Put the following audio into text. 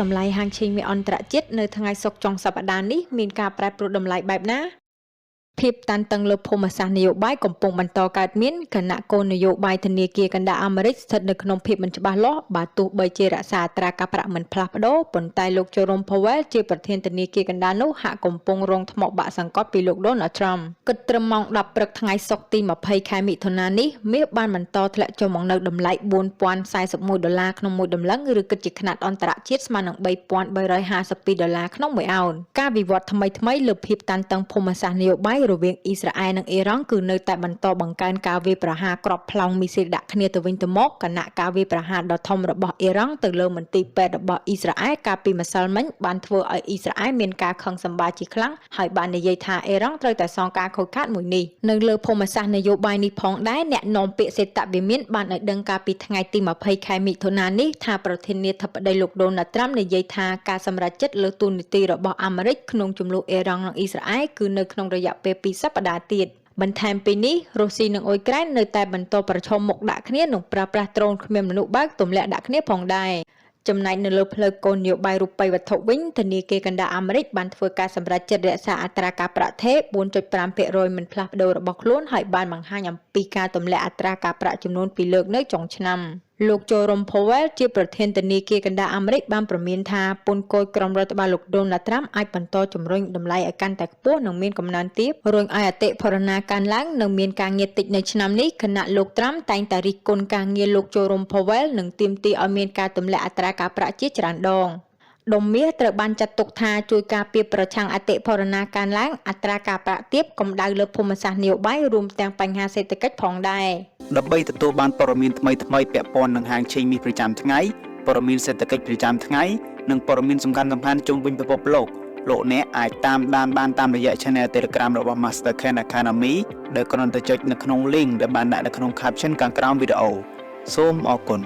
តម្លៃហាងឈេងមីអន្តរជាតិនៅថ្ងៃសុក្រចុងសប្តាហ៍នេះមានការប្រែប្រួលតម្លៃបែបណាភាពតានតឹងលើភូមិសាស្ត្រនយោបាយកំពុងបន្តកើតមានគណៈគោលនយោបាយធនាគារកណ្ដាលអាមេរិកស្ថិតនៅក្នុងភាពមិនច្បាស់លាស់បើទោះបីជារក្សាអត្រាការប្រាក់មិនផ្លាស់ប្ដូរប៉ុន្តែលោកជូរ៉ូម Powell ជាប្រធានធនាគារកណ្ដាលនោះហាក់កំពុងរងថ្មបាក់សង្កត់ពីលោក Donald Trump គិតត្រឹមម៉ោង 10 ព្រឹកថ្ងៃសុក្រទី 20 ខែមិថុនានេះមាសបានបន្តធ្លាក់ចុះមកនៅតម្លៃ $4,041 ក្នុងមួយតម្លឹងឬគិតជាខ្នាតអន្តរជាតិស្មើនឹង $3,352 ក្នុងមួយអោនការវិវត្តថ្មីៗលើភាពតានតឹងភូមិសាស្ត្រនយោបាយរវាងអ៊ីស្រាអែលនិងអ៊ីរ៉ង់គឺនៅតែបន្តបង្កើនការវាយប្រហារគ្រាប់ផ្លោងមីស៊ីលដាក់គ្នាទៅវិញទៅមកគណៈការវាយប្រហារដ៏ធំរបស់អ៊ីរ៉ង់ទៅលើមន្ទីរពេទ្យរបស់អ៊ីស្រាអែលកាលពីម្សិលមិញបានធ្វើឲ្យអ៊ីស្រាអែលមានការខឹងសម្បារជាខ្លាំងហើយបាននិយាយថាអ៊ីរ៉ង់ត្រូវតែសងការខូចខាតមួយនេះនៅលើភូមិសាស្ត្រនយោបាយនេះផងដែរអ្នកនាំពាក្យសេតវិមានបានឲ្យដឹងកាលពីថ្ងៃទី 20 ខែមិថុនានេះថាប្រធានាធិបតីលោក Donald Trump និយាយថាការសម្រេចចិត្តលើទូនីតិរបស់អាមេរិកក្នុងចំនួនអ៊ីរ៉ង់និងអ៊ីស្រាអែលគឺនៅក្នុងរយៈពេល2សប្តាហ៍ទៀតបន្ថែមពីនេះរុស្ស៊ីនិងអ៊ុយក្រែននៅតែបន្តប្រឈមមុខដាក់គ្នានិងប្រើប្រាស់ដ្រូនគ្មានមនុស្សបើកទម្លាក់ដាក់គ្នាផងដែរចំណែកនៅលើផ្លូវគោលនយោបាយរូបិយវត្ថុវិញធនាគារកណ្ដាលអាមេរិកបានធ្វើការសម្រេចចិត្តរក្សាអត្រាការប្រាក់ថេរ 4.5% មិនផ្លាស់ប្ដូររបស់ខ្លួនហើយបានបង្ហាញអំពីការទម្លាក់អត្រាការប្រាក់ចំនួន2លើកនៅចុងឆ្នាំលោកជូរ៉ូម Powell ជាប្រធានធនាគារកណ្ដាលអាមេរិកបានប្រមានថាពន្ធគយក្រមរដ្ឋបាលលោក Donald Trump អាចបន្តជំរុញតម្លៃឲ្យកាន់តែខ្ពស់និងមានកំណើនទាបរុញឲ្យអតិផរណាកើនឡើងនិងមានការងារតិចនៅឆ្នាំនេះខណៈលោក Trump តែងតែរិះគន់ការងារលោកជូរ៉ូម Powell និងទាមទារឲ្យមានការទម្លាក់អត្រាការប្រាក់ជាច្រើនដងដុំមាសត្រូវបានចាត់ទុកថាជួយការពារប្រឆាំងអតិផរណាកើនឡើងអត្រាការប្រាក់ទាបកម្ដៅលើភូមិសាស្ត្រនយោបាយរួមទាំងបញ្ហាសេដ្ឋកិច្ចផងដែរដើម្បីទទួលបានព័ត៌មានថ្មីៗពាក់ព័ន្ធនឹងហាងឆេងមាសប្រចាំថ្ងៃព័ត៌មានសេដ្ឋកិច្ចប្រចាំថ្ងៃនិងព័ត៌មានសំខាន់ៗជុំវិញពិភពលោកអ្នកអាចតាមដានបានតាមរយៈ Channel Telegram របស់ Master Ken Academy ដែលគ្រាន់តែចុចនៅក្នុង link ដែលបានដាក់នៅក្នុង caption ខាងក្រោមវីដេអូសូមអរគុណ